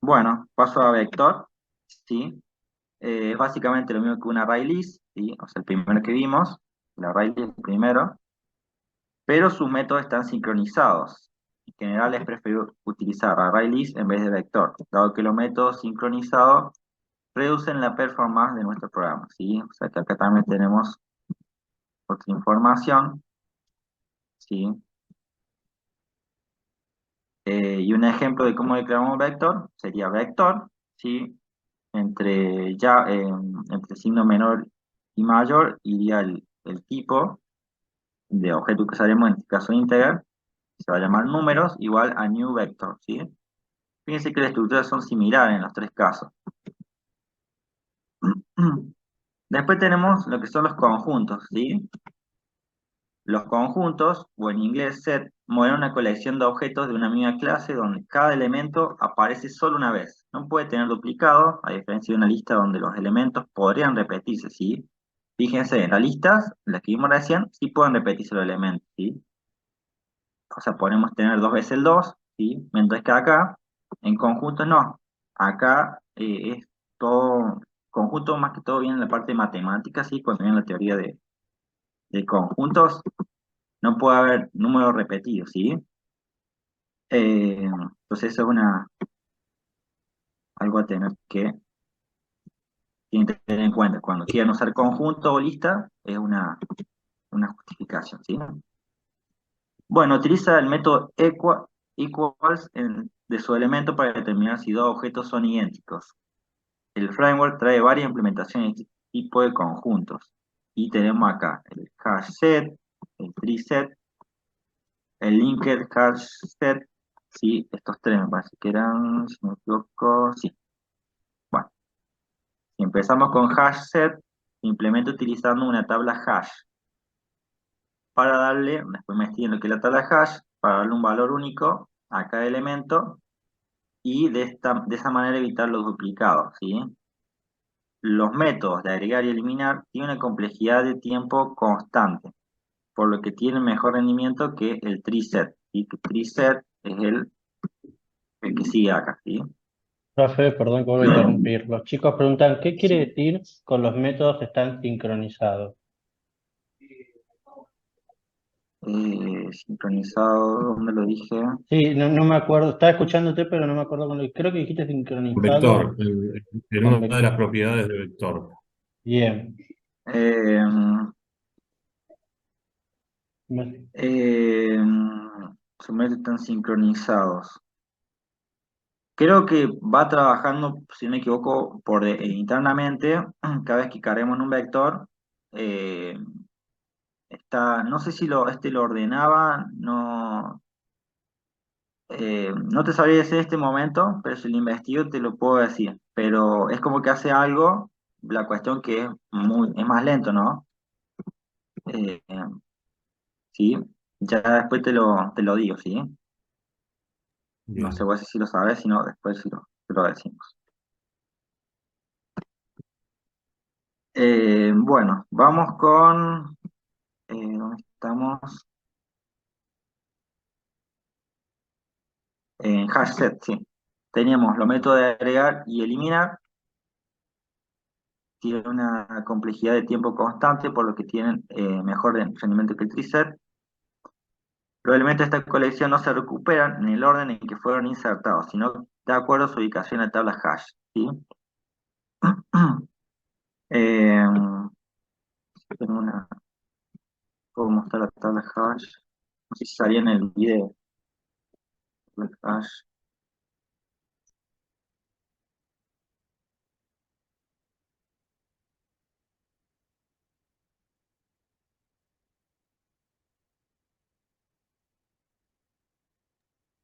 Bueno, paso a vector, ¿sí? Es básicamente lo mismo que un array list, ¿sí? O sea, el primero que vimos, el array list primero, pero sus métodos están sincronizados. En general es preferible utilizar array list en vez de vector, dado que los métodos sincronizados reducen la performance de nuestro programa, ¿sí? O sea que acá también tenemos otra información, ¿sí? Y un ejemplo de cómo declaramos un vector sería vector, ¿sí? Entre signo menor y mayor iría el tipo de objeto que usaremos, en este caso integer, se va a llamar números, igual a new vector, ¿sí? Fíjense que las estructuras son similares en los tres casos. Después tenemos lo que son los conjuntos, ¿sí? Los conjuntos, o en inglés set, muestran una colección de objetos de una misma clase donde cada elemento aparece solo una vez. No puede tener duplicado, a diferencia de una lista donde los elementos podrían repetirse, ¿sí? Fíjense, en las listas, las que vimos recién, sí pueden repetirse los elementos, ¿sí? O sea, podemos tener dos veces el 2, ¿sí? Mientras que acá, en conjuntos no. Acá es todo, conjunto más que todo viene en la parte de matemáticas, ¿sí? Cuando viene la teoría de conjuntos, no puede haber números repetidos, ¿sí? Entonces eso es algo a tener que tienen que tener en cuenta. Cuando quieran usar conjunto o lista, es una justificación, ¿sí? Bueno, utiliza el método equals de su elemento para determinar si dos objetos son idénticos. El framework trae varias implementaciones de este tipo de conjuntos. Y tenemos acá el hash set, el tree set, el linked hash set, sí, estos tres me parece que eran, si no me equivoco, sí. Bueno, si empezamos con hash set, implemento utilizando una tabla hash para darle, después me estoy en lo que es la tabla hash, para darle un valor único a cada elemento y de esa manera evitar los duplicados, ¿sí? Los métodos de agregar y eliminar tienen una complejidad de tiempo constante, por lo que tienen mejor rendimiento que el tree set, ¿sí? Que tree set es el que sigue acá, ¿sí? Profe, perdón que vuelvo a interrumpir. Los chicos preguntan, ¿qué quiere Sí. decir con los métodos están sincronizados? Sincronizado, ¿dónde lo dije? Sí, no, no me acuerdo, estaba escuchándote, pero no me acuerdo con lo creo que dijiste sincronizado Vector, en con una de las vector. propiedades de vector. Bien. Eh, Me- eh, Sumergir están sincronizados. Creo que va trabajando, si no me equivoco, internamente, cada vez que carguemos en un vector, eh, no sé si lo ordenaba, no te sabría decir en este momento, pero si lo investigo te lo puedo decir. Pero es como que hace algo, la cuestión que es más lento, ¿no? Eh, sí, ya después te lo digo, ¿sí? No sé Bien. vos si lo sabes, si no, después te lo decimos. Bueno, vamos con, ¿dónde estamos? En hash set, sí. Teníamos los métodos de agregar y eliminar, tienen una complejidad de tiempo constante, por lo que tienen mejor rendimiento que el tree set. Los elementos de esta colección no se recuperan en el orden en que fueron insertados, sino de acuerdo a su ubicación en la tabla hash, ¿sí? Eh, tengo ¿puedo mostrar la tabla hash? No sé si salía en el video. La hash.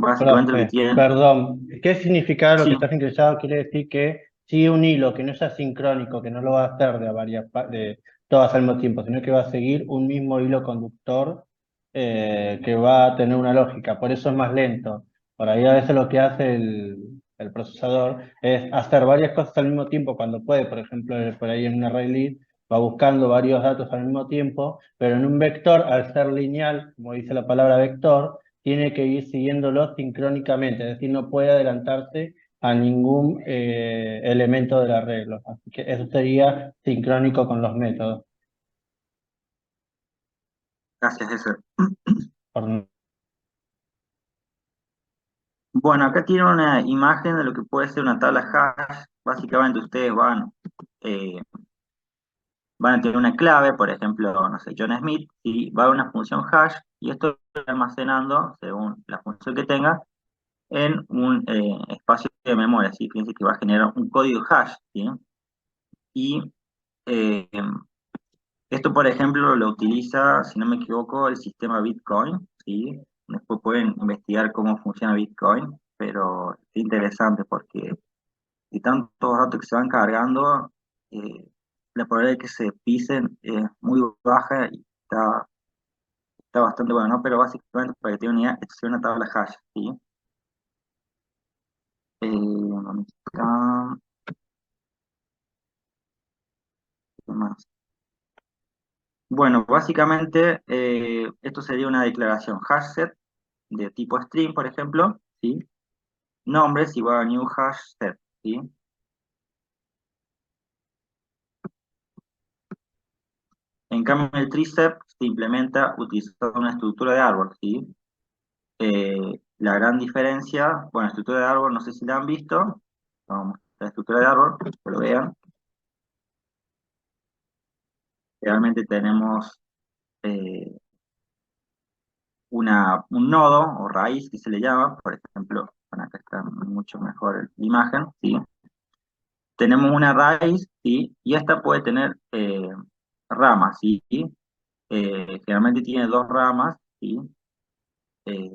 Básicamente lo que Profe, tienen, perdón, ¿qué significa lo que sí, está sincronizado? Quiere decir que si un hilo que no es asincrónico, que no lo va a hacer de todas al mismo tiempo, sino que va a seguir un mismo hilo conductor que va a tener una lógica, por eso es más lento. Por ahí a veces lo que hace el procesador es hacer varias cosas al mismo tiempo cuando puede, por ejemplo, por ahí en un array list, va buscando varios datos al mismo tiempo, pero en un vector, al ser lineal, como dice la palabra vector, tiene que ir siguiéndolo sincrónicamente, es decir, no puede adelantarse a ningún elemento del arreglo. Así que eso sería sincrónico con los métodos. Gracias, ese. Por- Bueno, acá tiene una imagen de lo que puede ser una tabla hash. Básicamente ustedes eh, van a tener una clave, por ejemplo, no sé, John Smith, y va a haber una función hash, y esto lo va almacenando, según la función que tenga, en un espacio de memoria, ¿sí? Fíjense que va a generar un código hash, ¿sí? Y eh, esto, por ejemplo, lo utiliza, si no me equivoco, el sistema Bitcoin, ¿sí? Después pueden investigar cómo funciona Bitcoin, pero es interesante porque y tantos datos que se van cargando, eh, la probabilidad de que se pisen es muy baja y está bastante bueno, ¿no? Pero básicamente, para que tengan una idea, esto es una tabla hash, ¿sí? ¿Dónde está? ¿Qué más? Bueno, básicamente, esto sería una declaración hash set de tipo string, por ejemplo, ¿sí? Nombres igual a new hash set, ¿sí? En cambio, el tricep se implementa utilizando una estructura de árbol, ¿sí? La gran diferencia, bueno, la estructura de árbol, no sé si la han visto, vamos, la estructura de árbol, que lo vean, realmente tenemos eh, un nodo o raíz que se le llama, por ejemplo, bueno, acá está mucho mejor la imagen, ¿sí? Tenemos una raíz, ¿sí? Y esta puede tener ramas, ¿sí? Generalmente tiene dos ramas, ¿sí? Eh,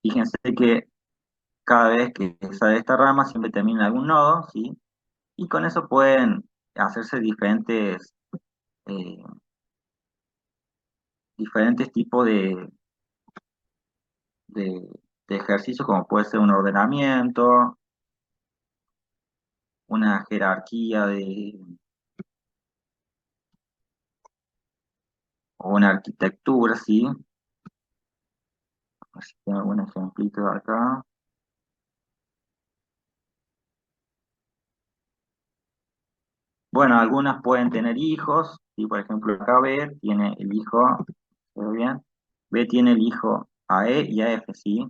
Fíjense que cada vez que sale esta rama siempre termina en algún nodo, ¿sí? Y con eso pueden hacerse eh, diferentes tipos de, de ejercicios, como puede ser un ordenamiento, una jerarquía o una arquitectura, ¿sí? A ver si tengo algún ejemplito acá. Bueno, algunas pueden tener hijos, ¿sí? Por ejemplo, acá B tiene el hijo, ¿se ve bien? B tiene el hijo a E y a F, ¿sí?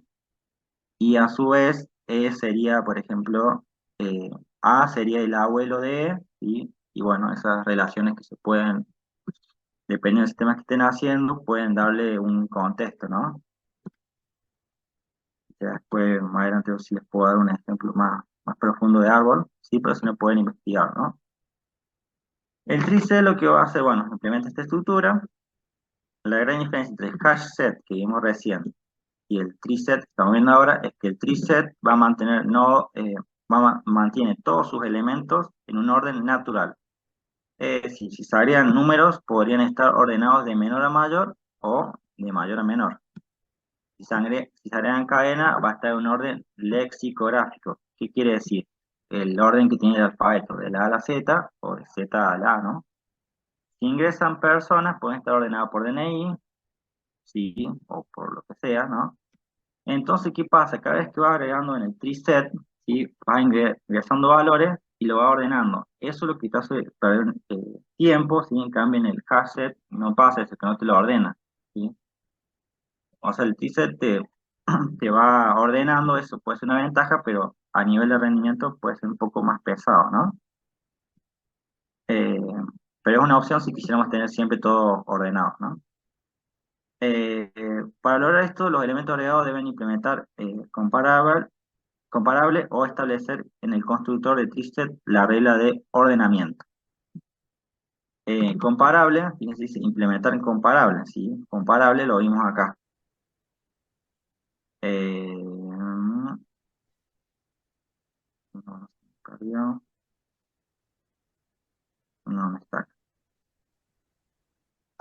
Y a su vez, E sería, por ejemplo, A sería el abuelo de E, ¿sí? Y bueno, esas relaciones que se pueden, dependiendo del sistema que estén haciendo, pueden darle un contexto, ¿no? Ya después, más adelante, si les puedo dar un ejemplo más profundo de árbol, sí, pero si no pueden investigar, ¿no? El tree lo que va a hacer, bueno, implementa esta estructura. La gran diferencia entre el hash set que vimos recién y el tree set que estamos viendo ahora es que el tree set va a mantener, no, mantiene todos sus elementos en un orden natural. Si se agregan números, podrían estar ordenados de menor a mayor o de mayor a menor. Si se agregan cadena, va a estar en un orden lexicográfico. ¿Qué quiere decir? El orden que tiene el alfabeto, de la A a la Z o de Z a la A, ¿no? Si ingresan personas, pueden estar ordenadas por DNI, sí, o por lo que sea, ¿no? Entonces, ¿qué pasa? Cada vez que va agregando en el tree set, ¿sí? Va ingresando valores y lo va ordenando. Eso es lo que te hace perder tiempo, ¿sí? En cambio, en el hash set no pasa eso, que no te lo ordena, ¿sí? O sea, el tree set te va ordenando, eso puede ser una ventaja, pero a nivel de rendimiento puede ser un poco más pesado, ¿no? Eh, pero es una opción si quisiéramos tener siempre todo ordenado, ¿no? Para lograr esto, los elementos agregados deben implementar comparable o establecer en el constructor de Twisted la regla de ordenamiento. Comparable, fíjense, dice implementar en comparable, ¿sí? Comparable lo vimos acá. No, no se perdió. No, no está acá.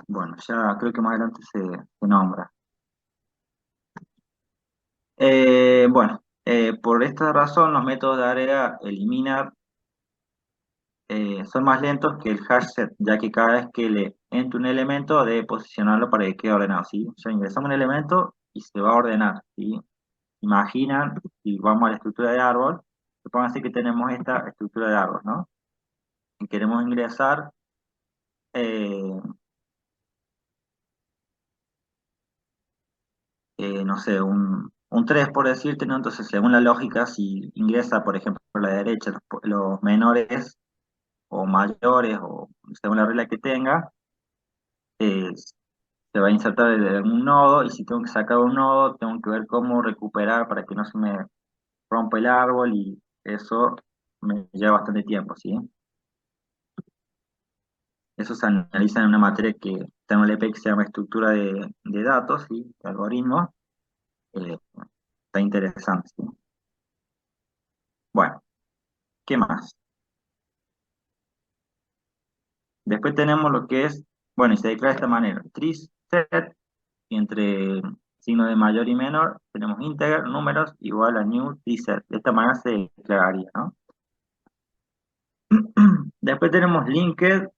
Bueno, ya creo que más adelante se nombra. Bueno, por esta razón los métodos de agregar, eliminar son más lentos que el hash set, ya que cada vez que le entre un elemento debe posicionarlo para que quede ordenado, ¿sí? O sea, ingresamos un elemento y se va a ordenar, ¿sí? Imaginan, y vamos a la estructura de árbol, supóngase que tenemos esta estructura de árbol, ¿no? Y queremos ingresar, no sé, un 3 por decirte, ¿no? Entonces, según la lógica, si ingresa, por ejemplo, por la derecha los menores o mayores, o según la regla que tenga, se va a insertar en algún nodo, y si tengo que sacar un nodo, tengo que ver cómo recuperar para que no se me rompa el árbol, y eso me lleva bastante tiempo, ¿sí? Eso se analiza en una materia que está en el EP que se llama estructura de datos, ¿sí? De algoritmos. Eh, Está interesante, ¿sí? Bueno, ¿qué más? Después tenemos lo que es, bueno, y se declara de esta manera: tris set, y entre signos de mayor y menor tenemos integer, números, igual a new tris set. De esta manera se declararía, ¿no? Después tenemos linked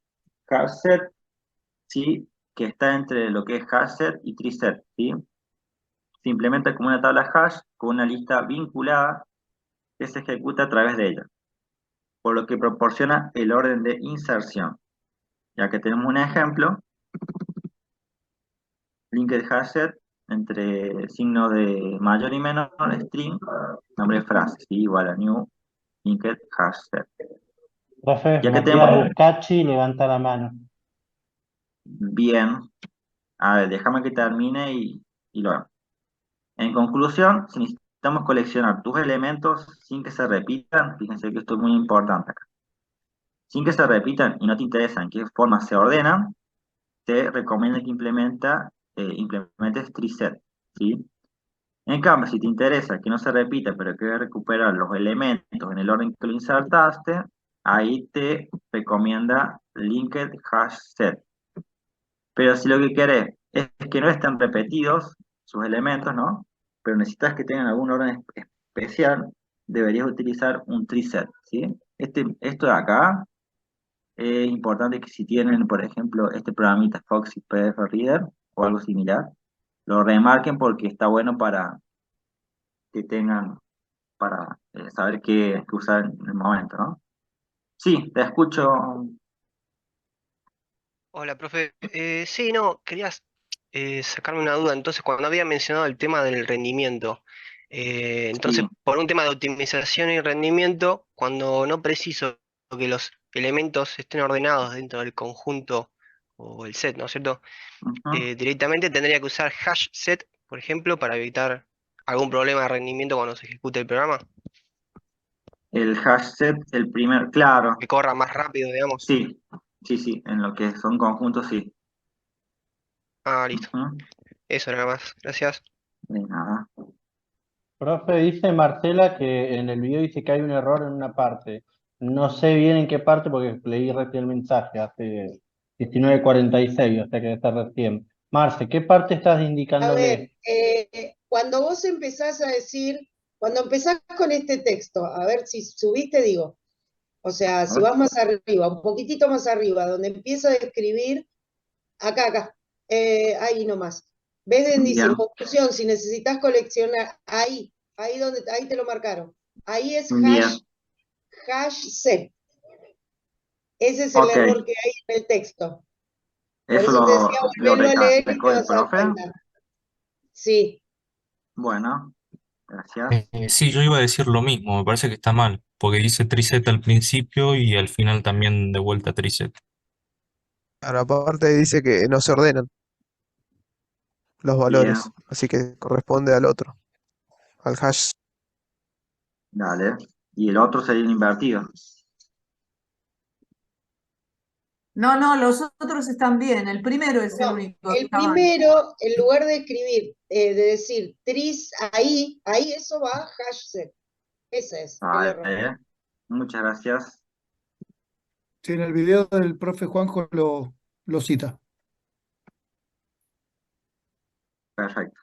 hashset, ¿sí? Que está entre lo que es hashset y tris-set, ¿sí? Se implementa como una tabla hash con una lista vinculada que se ejecuta a través de ella, por lo que proporciona el orden de inserción. Ya que tenemos un ejemplo: linked hashset entre signo de mayor y menor, string, nombre de frase, ¿sí? Igual a new linked hashset. Profe, Ya que Matías tenemos Buscacci levanta la mano. bien, a ver, déjame que termine y lo hago. En conclusión, si necesitamos coleccionar tus elementos sin que se repitan, fíjense que esto es muy importante acá, sin que se repitan y no te interesa en qué forma se ordenan, te recomiendo que implementes tree-set, ¿sí? En cambio, si te interesa que no se repita, pero quieres recuperar los elementos en el orden que lo insertaste, ahí te recomienda linked hash set. Pero si lo que querés es que no estén repetidos sus elementos, ¿no? Pero necesitas que tengan algún orden especial, deberías utilizar un tree set, ¿sí? Esto de acá es importante que si tienen, por ejemplo, este programita Foxy PDF Reader o algo similar, lo remarquen porque está bueno para que tengan, para saber qué usar en el momento, ¿no? Sí, te escucho. Hola, profe. Sí, no, querías sacarme una duda. Entonces, cuando había mencionado el tema del rendimiento, entonces, Sí. por un tema de optimización y rendimiento, cuando no preciso que los elementos estén ordenados dentro del conjunto o el set, ¿no es cierto? Ujú. Directamente tendría que usar hash set, por ejemplo, para evitar algún problema de rendimiento cuando se ejecute el programa, El hash set, el primer, claro. que corra más rápido, digamos. Sí, sí, sí, en lo que son conjuntos, sí. Ah, listo. Ujú. Eso nada más. Gracias. De nada. Profe, dice Marcela que en el video dice que hay un error en una parte. No sé bien en qué parte porque leí recién el mensaje hace 19:46, o sea que está recién. Marce, ¿qué parte estás A indicándole? ver, cuando vos empezás a decir, cuando empezás con este texto, a ver si subiste, digo, o sea, A si ver. vas más arriba, un poquitito más arriba, donde empiezo a escribir, acá, ahí nomás. ¿Ves donde dice, en Bien, conclusión, si necesitas coleccionar, ahí te lo marcaron. Ahí es bien. hash set. Ese es el Ok, error que hay en el texto. Por eso eso te decía, lo volverlo a leer y recalcó te el vas a dar profe. cuenta. Sí. Bueno, gracias. Sí, yo iba a decir lo mismo, me parece que está mal, porque dice triset al principio y al final también de vuelta triset. Ahora, aparte dice que no se ordenan los Bien, valores, así que corresponde al otro, al hash. dale. Y el otro sería el invertido. No, no, los otros están bien. El primero es el No, único que el está mal. primero, en lugar de escribir, de decir tris ahí eso va hash set. Ese es el error. Vale, muchas gracias. Sí, en el video del profe Juanjo lo cita. Perfecto.